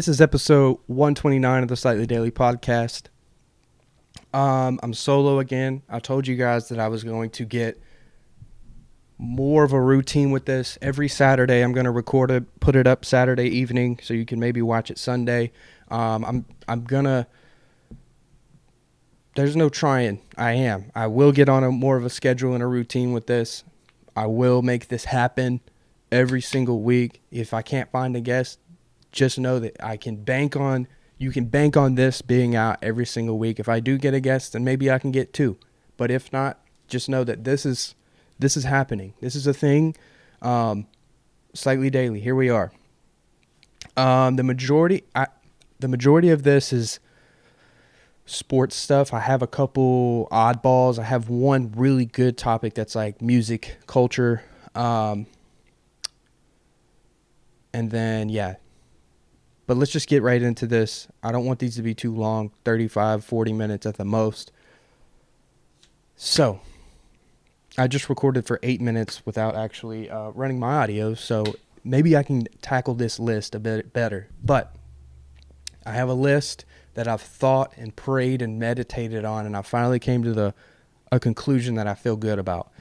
This is episode 129 of the Slightly Daily Podcast. I'm solo again. I told you guys that I was going to get more of a routine with this. Every Saturday, I'm going to record it, put it up Saturday evening, so you can maybe watch it Sunday. I'm gonna. There's no trying. I will get on a more of a schedule and a routine with this. I will make this happen every single week. If I can't find a guest, just know that you can bank on this being out every single week. If I do get a guest, then maybe I can get two. But if not, just know that this is happening. This is a thing. Slightly daily. Here we are. The majority of this is sports stuff. I have a couple oddballs. I have one really good topic that's like music, culture. And then, yeah. But let's just get right into this. I don't want these to be too long, 35, 40 minutes at the most. So, I just recorded for 8 minutes without actually running my audio, so maybe I can tackle this list a bit better. But I have a list that I've thought and prayed and meditated on, and I finally came to a conclusion that I feel good about.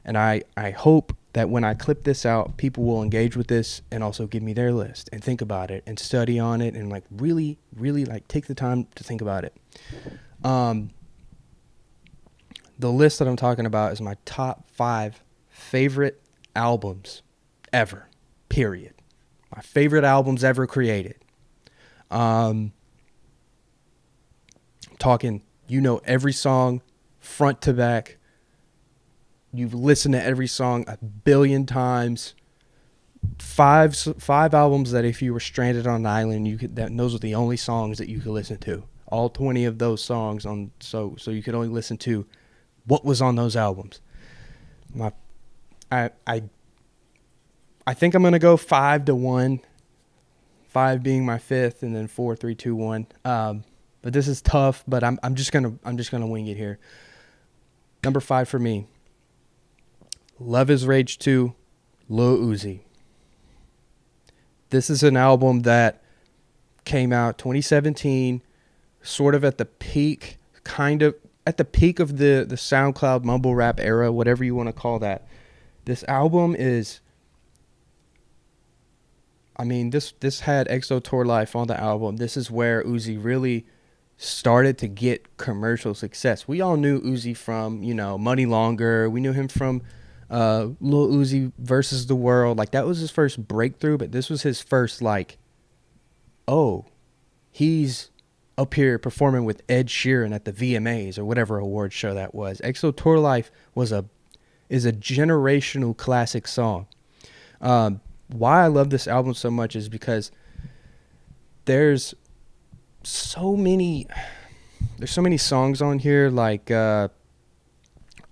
And I hope that when I clip this out, people will engage with this and also give me their list and think about it and study on it and like really, really like take the time to think about it. The list that I'm talking about is my top 5 favorite albums ever, period. My favorite albums ever created. Talking, every song front to back. You've listened to every song 1 billion times. Five albums that if you were stranded on an island, those are the only songs that you could listen to. All 20 of those songs so you could only listen to what was on those albums. I think I'm gonna go 5-1. 5 being my 5th, and then 4, 3, 2, 1. But this is tough. But I'm just gonna wing it here. Number 5 for me. Love is Rage 2, Lil Uzi. This is an album that came out 2017, sort of at the peak, of the SoundCloud mumble rap era, whatever you want to call that. This album is, this had EXO Tour Life on the album. This is where Uzi really started to get commercial success. We all knew Uzi from, Money Longer. We knew him from Lil Uzi versus the World. Like, that was his first breakthrough, but this was his first, he's up here performing with Ed Sheeran at the VMAs or whatever award show that was. EXO Tour Life is a generational classic song. Why I love this album so much is because there's so many songs on here, like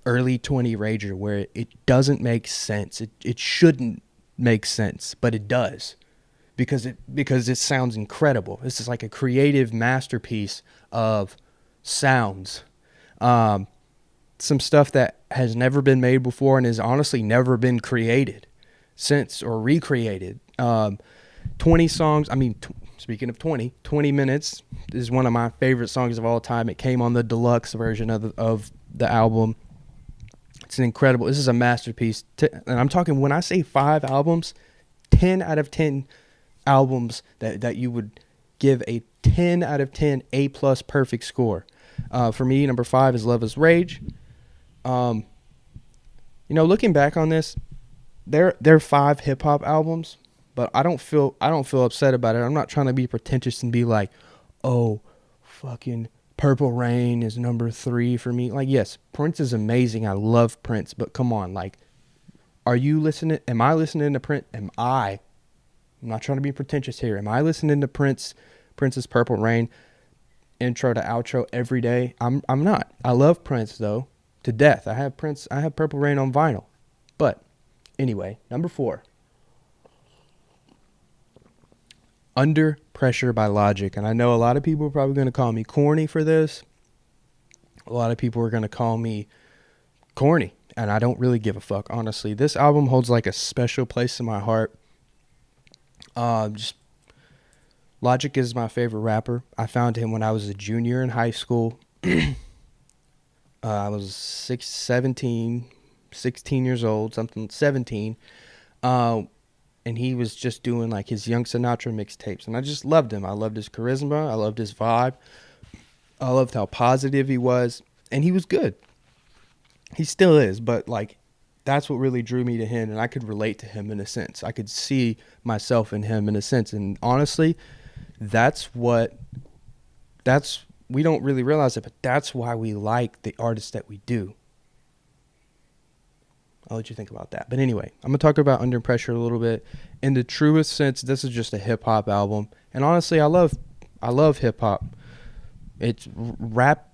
early 20 Rager, where it doesn't make sense. It shouldn't make sense, but it does because it sounds incredible. This is like a creative masterpiece of sounds. Some stuff that has never been made before and has honestly never been created since or recreated. 20 songs. Speaking of 20 minutes is one of my favorite songs of all time. It came on the deluxe version of the album. It's incredible. This is a masterpiece. And I'm talking, when I say 5 albums, 10 out of 10 albums that you would give a 10 out of 10 A+ perfect score. For me, number 5 is Love is Rage. Looking back on this, they're 5 hip hop albums, but I don't feel upset about it. I'm not trying to be pretentious and be like, oh, fucking Purple Rain is number 3 for me. Like, yes, Prince is amazing. I love Prince, but come on, like, are you listening? Am I listening to Prince? I'm not trying to be pretentious here. Am I listening to Prince's Purple Rain intro to outro every day? I'm not. I love Prince though to death. I have Purple Rain on vinyl. But anyway, number 4. Under Pressure by Logic. And I know a lot of people are probably going to call me corny for this. A lot of people are going to call me corny. And I don't really give a fuck, honestly. This album holds like a special place in my heart. Just Logic is my favorite rapper. I found him when I was a junior in high school. I was 16 years old, something 17. Uh, and he was just doing like his Young Sinatra mixtapes. And I just loved him. I loved his charisma. I loved his vibe. I loved how positive he was. And he was good. He still is. But like, that's what really drew me to him. And I could relate to him in a sense. I could see myself in him in a sense. And honestly, that's we don't really realize it, but that's why we like the artists that we do. I'll let you think about that. But anyway, I'm going to talk about Under Pressure a little bit. In the truest sense, this is just a hip hop album. And honestly, I love hip hop. It's rap,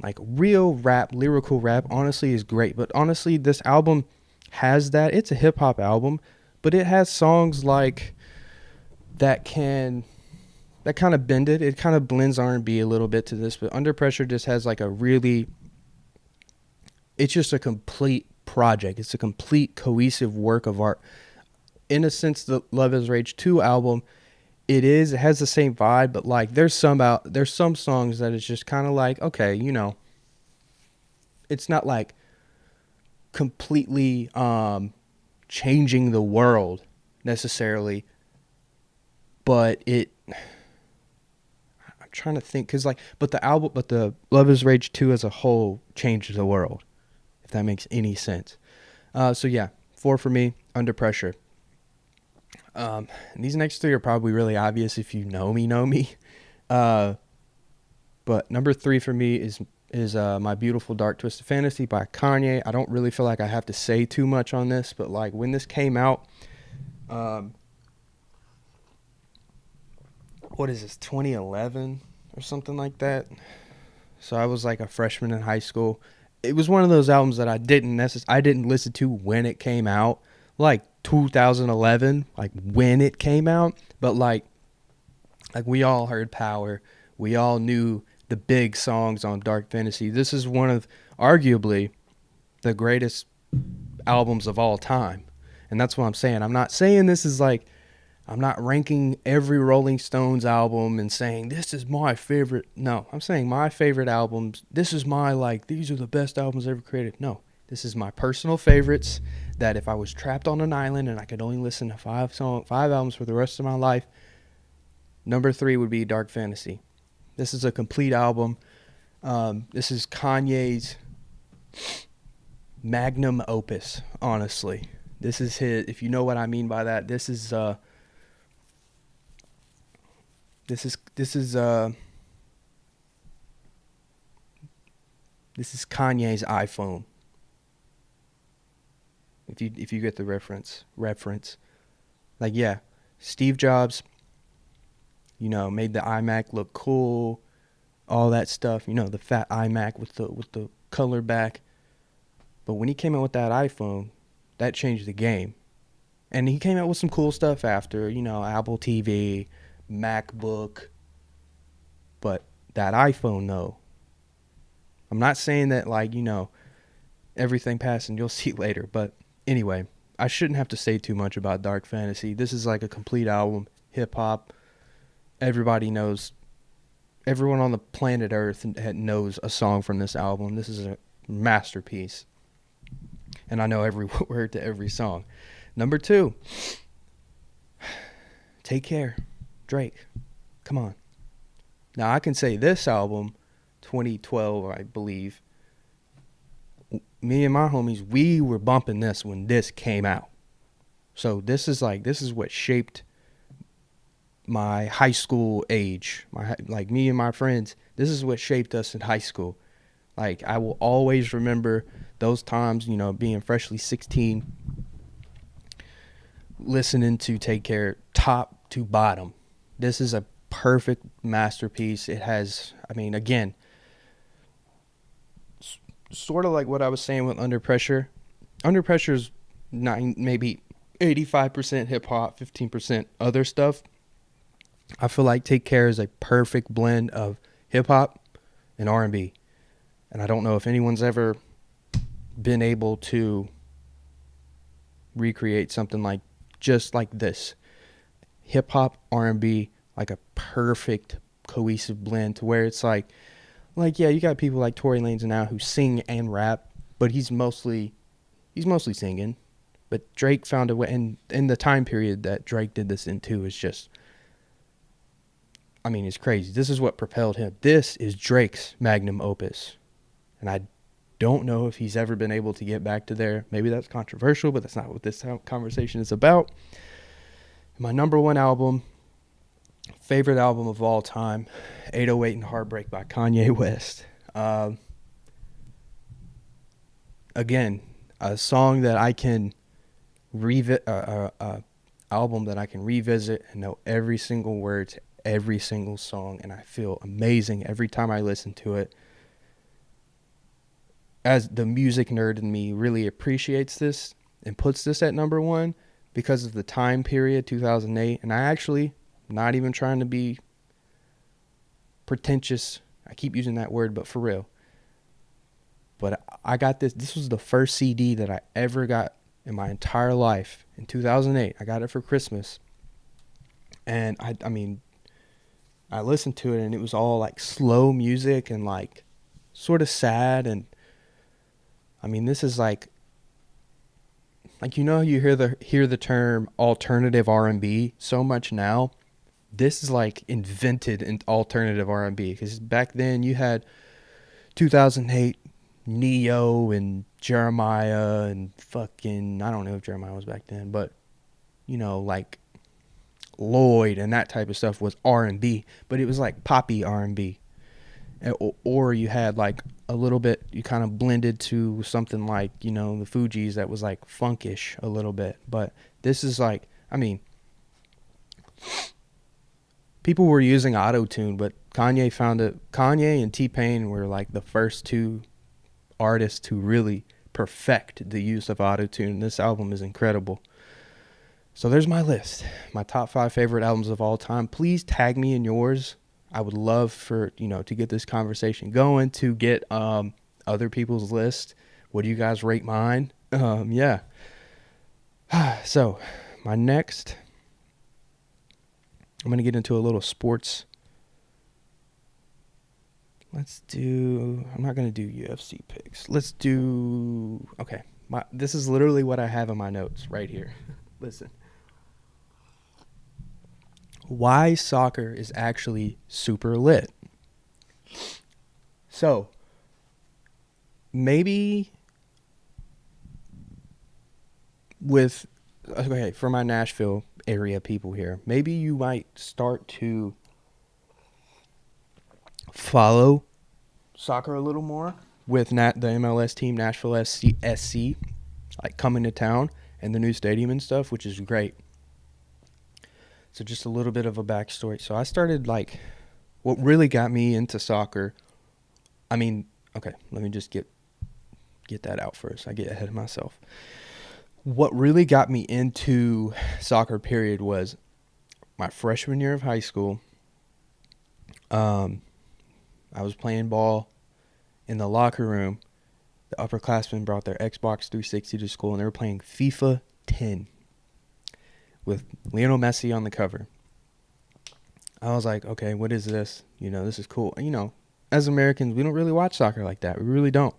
like real rap, lyrical rap, honestly is great. But honestly, this album has that. It's a hip hop album, but it has songs like that kind of bend it. It kind of blends R&B a little bit to this, but Under Pressure just has like it's just a complete project. It's a complete cohesive work of art. In a sense, the Love Is Rage 2 album, it has the same vibe, but like there's some songs that it's just kind of like, okay, it's not like completely changing the world necessarily, but I'm trying to think, but the Love Is Rage 2 as a whole changed the world, if that makes any sense. So yeah, 4 for me, Under Pressure. These next 3 are probably really obvious if you know me. But number 3 for me is My Beautiful Dark Twisted Fantasy by Kanye. I don't really feel like I have to say too much on this, but like when this came out, what is this, 2011 or something like that? So I was like a freshman in high school. It was one of those albums that I didn't listen to when it came out, like 2011, like when it came out. But like we all heard Power. We all knew the big songs on Dark Fantasy. This is one of arguably the greatest albums of all time. And that's what I'm saying. I'm not saying this is like, I'm not ranking every Rolling Stones album and saying this is my favorite. No, I'm saying my favorite albums. This is these are the best albums ever created. No, this is my personal favorites that if I was trapped on an island and I could only listen to 5 albums for the rest of my life, number 3 would be Dark Fantasy. This is a complete album. This is Kanye's magnum opus, honestly. This is his, if you know what I mean by that, this is Kanye's iPhone. If you get the reference. Like, yeah, Steve Jobs, made the iMac look cool, all that stuff, the fat iMac with the color back. But when he came out with that iPhone, that changed the game. And he came out with some cool stuff after, Apple TV, MacBook. But that iPhone, though. I'm not saying that, everything passed and you'll see later. But anyway, I shouldn't have to say too much about Dark Fantasy. This is like a complete album, hip-hop. Everybody knows, everyone on the planet Earth knows a song from this album. This is a masterpiece. And I know every word to every song. Number 2, Take Care, Drake. Come on. Now, I can say this album, 2012, I believe, me and my homies, we were bumping this when this came out. So this is what shaped my high school age. Me and my friends, this is what shaped us in high school. Like, I will always remember those times, being freshly 16, listening to Take Care top to bottom. This is a perfect masterpiece. It has, again, sort of like what I was saying with Under Pressure. Under Pressure is maybe 85% hip-hop, 15% other stuff. I feel like Take Care is a perfect blend of hip-hop and R&B. And I don't know if anyone's ever been able to recreate something just like this. Hip-hop, R&B, like a perfect cohesive blend to where it's like yeah, you got people like Tory Lanez now who sing and rap, but he's mostly singing. But Drake found a way, and in the time period that Drake did this into is just, I mean, it's crazy. This is what propelled him. This is Drake's magnum opus, and I don't know if he's ever been able to get back to there. Maybe that's controversial, but that's not what this conversation is about. My number one album, favorite album of all time, 808 and Heartbreak by Kanye West. Again, a song that I can album that I can revisit and know every single word to every single song, and I feel amazing every time I listen to it. As the music nerd in me really appreciates this and puts this at number one because of the time period, 2008, and I actually, not even trying to be pretentious, I keep using that word, but for real. But I got this. This was the first CD that I ever got in my entire life in 2008. I got it for Christmas. And I mean, I listened to it and it was all like slow music and like sort of sad. And I mean, this is like you know, you hear the term alternative R&B so much now. This is like invented in alternative R&B, because back then you had 2008 Neo and Jeremiah and fucking, I don't know if Jeremiah was back then, but you know, like Lloyd and that type of stuff was R&B, but it was like poppy R&B. Or you had like a little bit, you kind of blended to something like, you know, the Fugees that was like funkish a little bit. But this is like, I mean, people were using auto-tune, but Kanye found it. Kanye and T-Pain were like the first two artists to really perfect the use of auto-tune. This album is incredible. So there's my list, my top 5 favorite albums of all time. Please tag me in yours. I would love for, you know, to get this conversation going, to get other people's list. What do you guys rate mine? Yeah. So my next, I'm going to get into a little sports. I'm not going to do UFC picks. Okay. This is literally what I have in my notes right here. Listen. Why soccer is actually super lit. So, maybe for my Nashville area people here, maybe you might start to follow soccer a little more with the MLS team, Nashville SC, like coming to town and the new stadium and stuff, which is great. So just a little bit of a backstory. So I started what really got me into soccer. I mean, okay, let me just get that out first. I get ahead of myself. What really got me into soccer period was my freshman year of high school. I was playing ball in the locker room. The upperclassmen brought their Xbox 360 to school, and they were playing FIFA 10. With Lionel Messi on the cover. I was like, okay, what is this? You know, this is cool. You know, as Americans, we don't really watch soccer like that. We really don't.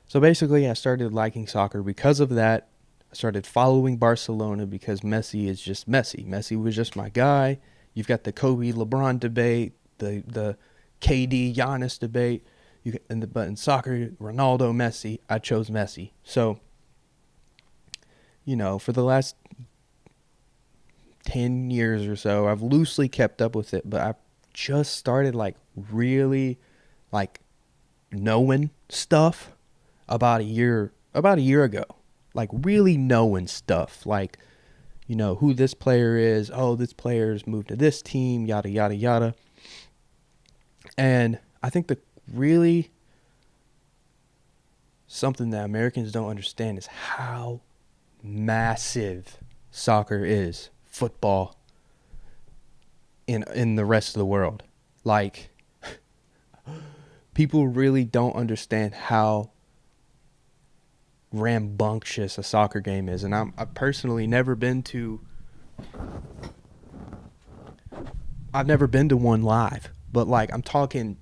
So basically, I started liking soccer because of that. I started following Barcelona because Messi is just Messi. Messi was just my guy. You've got the Kobe LeBron debate, the KD Giannis debate. But in soccer, Ronaldo, Messi, I chose Messi. So, you know, for the last 10 years or so, I've loosely kept up with it, but I just started really knowing stuff about a year ago. Like really knowing stuff, like, you know, who this player is. Oh, this player's moved to this team, yada yada yada. And I think the really something that Americans don't understand is how massive soccer is. Football in the rest of the world. Like, people really don't understand how rambunctious a soccer game is. And I've personally never been to I've never been to one live, but like I'm talking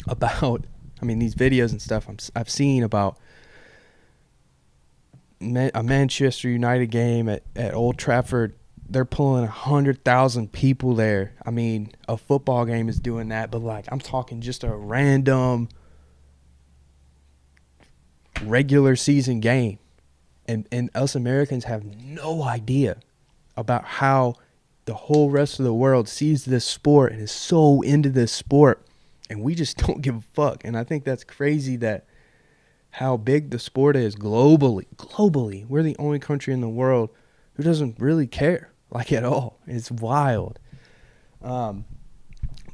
about, I mean, these videos and stuff I've seen about a Manchester United game at Old Trafford. They're pulling 100,000 people there. I mean, a football game is doing that, but like I'm talking just a random regular season game. And us Americans have no idea about how the whole rest of the world sees this sport and is so into this sport, and we just don't give a fuck. And I think that's crazy that how big the sport is globally. We're the only country in the world who doesn't really care, like, at all. It's wild. But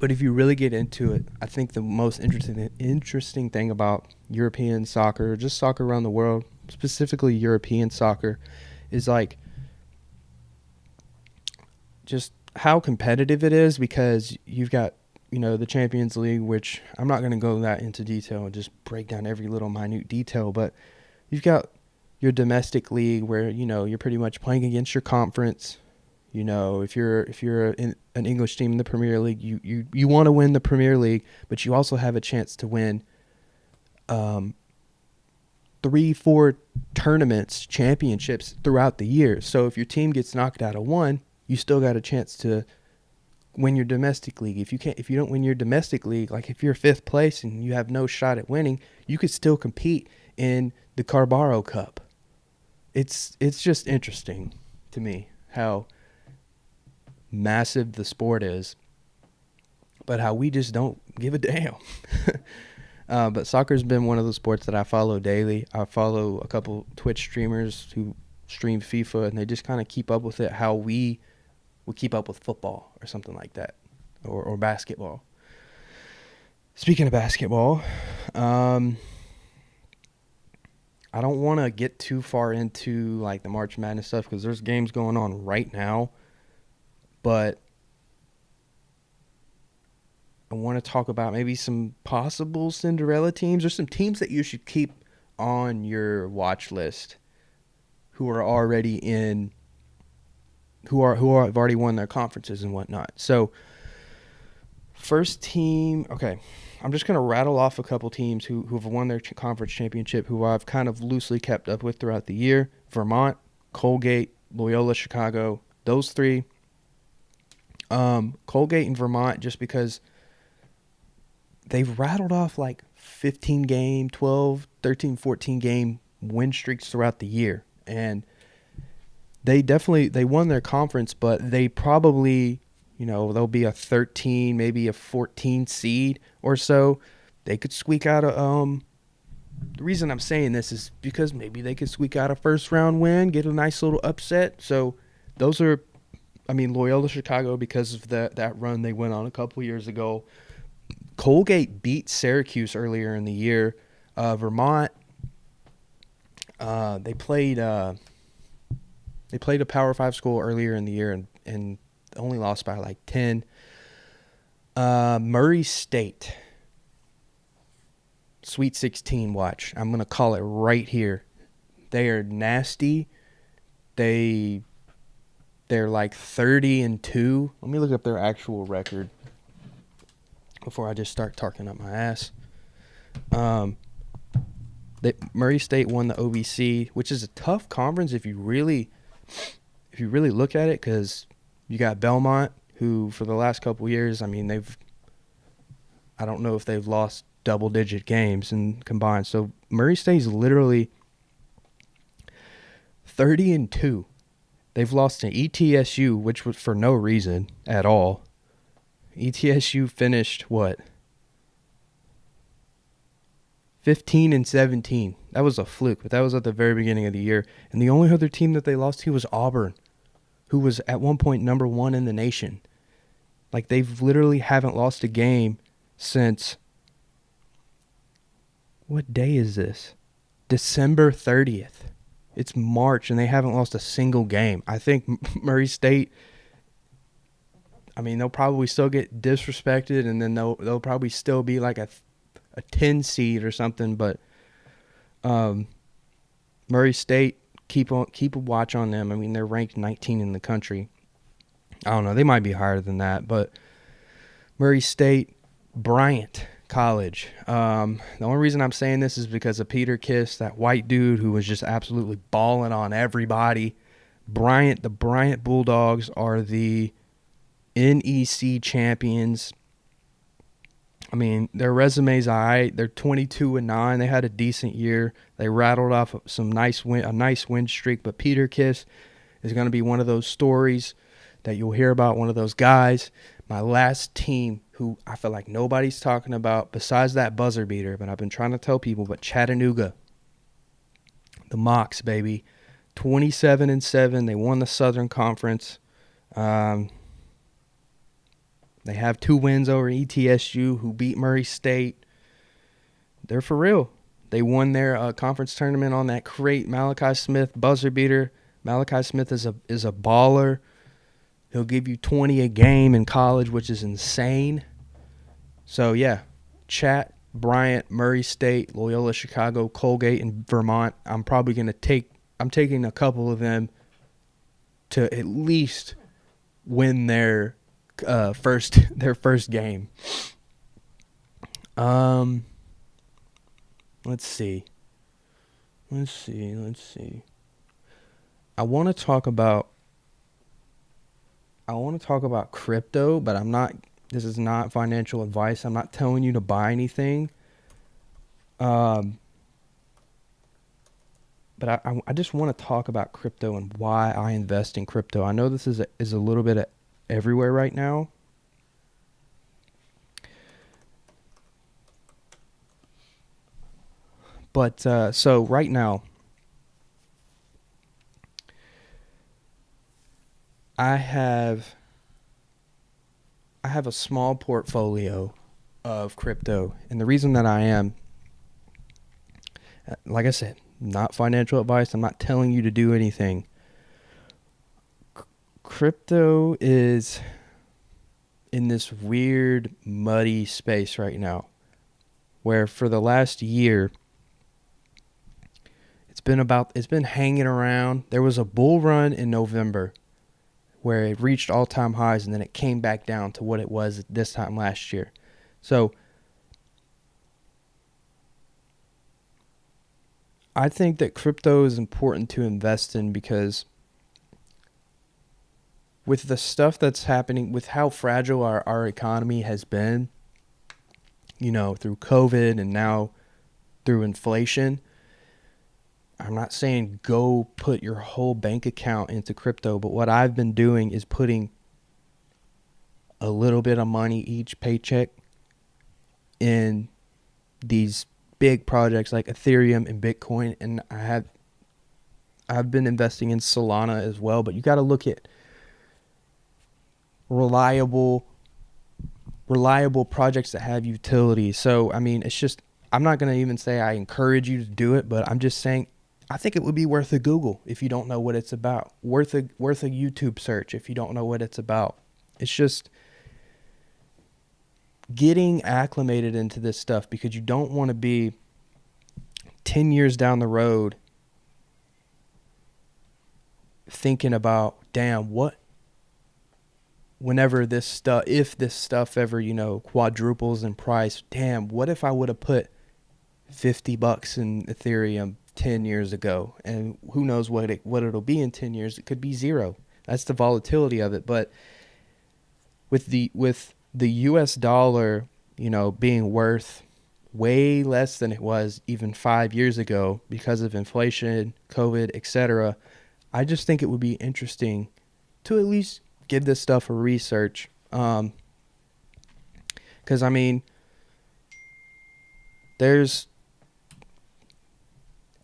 if you really get into it, I think the most interesting thing about European soccer, just soccer around the world, specifically European soccer, is like just how competitive it is, because you've got, the Champions League, which I'm not going to go that into detail and just break down every little minute detail, but you've got your domestic league where, you're pretty much playing against your conference. If you're an English team in the Premier League, you want to win the Premier League, but you also have a chance to win 3-4 tournaments, championships throughout the year. So if your team gets knocked out of one, you still got a chance to win your domestic league. If you don't win your domestic league, like if you're fifth place and you have no shot at winning, you could still compete in the Carabao Cup. It's just interesting to me how massive the sport is, but how we just don't give a damn. But soccer's been one of the sports that I follow daily. I follow a couple Twitch streamers who stream FIFA, and they just kind of keep up with it how we would keep up with football or something like that, or basketball. Speaking of basketball, I don't want to get too far into like the March Madness stuff because there's games going on right now, but I want to talk about maybe some possible Cinderella teams or some teams that you should keep on your watch list who are already in, who have already won their conferences and whatnot. So first team, okay, I'm just going to rattle off a couple teams who have won their conference championship, who I've kind of loosely kept up with throughout the year. Vermont, Colgate, Loyola Chicago, those three. Colgate and Vermont, just because they've rattled off like 15 game, 12, 13, 14 game win streaks throughout the year. And they won their conference, but they probably, they'll be a 13, maybe a 14 seed or so. They could squeak out the reason I'm saying this is because maybe they could squeak out a first round win, get a nice little upset. So those are, Loyola Chicago, because of that run they went on a couple years ago. Colgate beat Syracuse earlier in the year. Vermont, they played a Power 5 school earlier in the year and only lost by like 10. Murray State, Sweet 16 watch. I'm going to call it right here. They are nasty. They're like 30-2. Let me look up their actual record before I just start talking up my ass. Murray State won the OVC, which is a tough conference if you really look at it, because you got Belmont, who for the last couple years, I don't know if they've lost double-digit games and combined. So Murray State's literally 30-2. They've lost to ETSU, which was for no reason at all. ETSU finished, 15-17. That was a fluke, but that was at the very beginning of the year. And the only other team that they lost to was Auburn, who was at one point number 1 in the nation. Like, they've literally haven't lost a game since, what day is this? December 30th. It's March, and they haven't lost a single game. I think Murray State, they'll probably still get disrespected, and then they'll probably still be like a 10 seed or something. But Murray State, keep a watch on them. They're ranked 19 in the country. I don't know. They might be higher than that, but Murray State, Bryant College. The only reason I'm saying this is because of Peter Kiss, that white dude who was just absolutely balling on everybody. The Bryant Bulldogs are the NEC champions. I mean, their resume's all right. They're 22-9. They had a decent year. They rattled off a nice win streak. But Peter Kiss is going to be one of those stories that you'll hear about, one of those guys. My last team who I feel like nobody's talking about besides that buzzer beater, but I've been trying to tell people, but Chattanooga, the Mocs, baby. 27-7. They won the Southern Conference. They have 2 wins over ETSU, who beat Murray State. They're for real. They won their conference tournament on that great Malachi Smith buzzer beater. Malachi Smith is a baller. He'll give you 20 a game in college, which is insane. So, yeah, Chat, Bryant, Murray State, Loyola Chicago, Colgate, and Vermont. I'm taking a couple of them to at least win their first game. Let's see. I want to talk about crypto, but this is not financial advice. I'm not telling you to buy anything. But I just want to talk about crypto and why I invest in crypto. I know this is a little bit everywhere right now. But so right now, I have a small portfolio of crypto, and the reason that I am, like I said, not financial advice. I'm not telling you to do anything. Crypto is in this weird, muddy space right now, where for the last year, it's been hanging around. There was a bull run in November where it reached all-time highs, and then it came back down to what it was this time last year. So I think that crypto is important to invest in because with the stuff that's happening, with how fragile our economy has been, through COVID and now through inflation, I'm not saying go put your whole bank account into crypto, but what I've been doing is putting a little bit of money each paycheck in these big projects like Ethereum and Bitcoin, and I've been investing in Solana as well, but you got to look at reliable projects that have utility. So, I mean, it's just, I'm not going to even say I encourage you to do it, but I'm just saying I think it would be worth a Google if you don't know what it's about. Worth a YouTube search if you don't know what it's about. It's just getting acclimated into this stuff because you don't want to be 10 years down the road thinking about, damn, if this stuff ever, quadruples in price, damn, what if I would have put $50 in Ethereum 10 years ago, and who knows what it'll be in 10 years. It could be zero. That's the volatility of it. But with the US dollar, being worth way less than it was even 5 years ago because of inflation, COVID, etc., I just think it would be interesting to at least give this stuff a research. Because, I mean,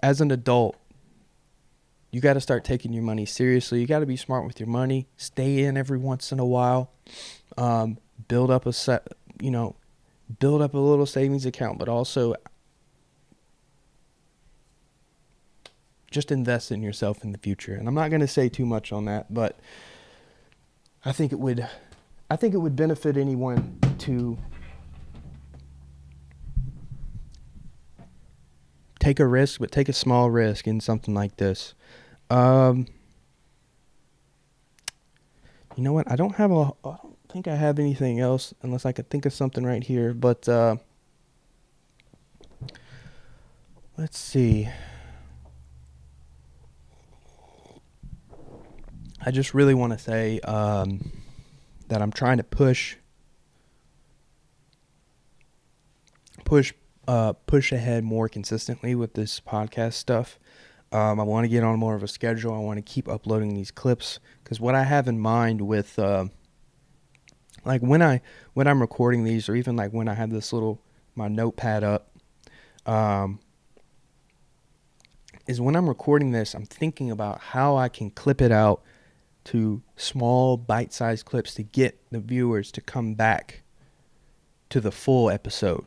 as an adult, you got to start taking your money seriously. You got to be smart with your money. Stay in every once in a while. Build up a little savings account, but also just invest in yourself in the future. And I'm not going to say too much on that, but I think it would benefit anyone to take a risk, but take a small risk in something like this. You know what? I don't think I have anything else unless I could think of something right here. But let's see. I just really want to say that I'm trying to push push ahead more consistently with this podcast stuff. I want to get on more of a schedule. I want to keep uploading these clips because what I have in mind with like when I'm recording these, or even like when I have this little my notepad up, um, is when I'm recording this, I'm thinking about how I can clip it out to small bite-sized clips to get the viewers to come back to the full episode.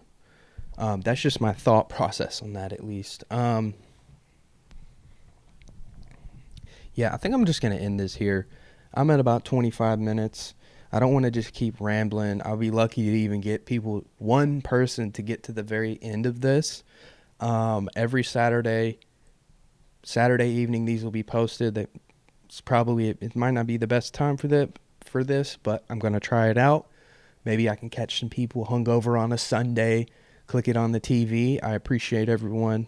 That's just my thought process on that, at least. Yeah, I think I'm just going to end this here. I'm at about 25 minutes. I don't want to just keep rambling. I'll be lucky to even get one person to get to the very end of this. Every Saturday evening, these will be posted. It might not be the best time for this, but I'm going to try it out. Maybe I can catch some people hungover on a Sunday, click it on the TV. I appreciate everyone.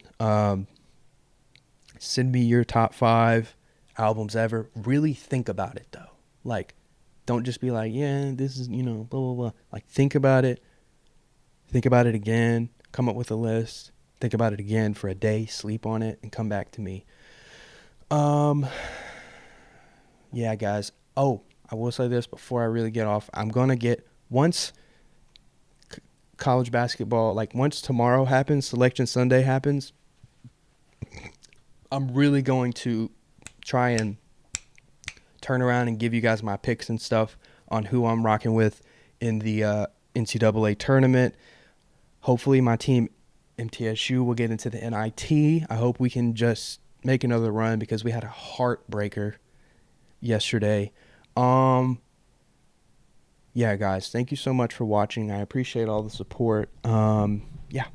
Send me your top 5 albums ever. Really think about it, though. Like, don't just be like, yeah, this is, blah, blah, blah. Like, think about it. Think about it again. Come up with a list. Think about it again for a day. Sleep on it and come back to me. Yeah, guys. Oh, I will say this before I really get off. I'm going to once college basketball, like once tomorrow happens, Selection Sunday happens, I'm really going to try and turn around and give you guys my picks and stuff on who I'm rocking with in the NCAA tournament. Hopefully my team MTSU will get into the NIT. I hope we can just make another run because we had a heartbreaker yesterday. Yeah, guys, thank you so much for watching. I appreciate all the support. Yeah.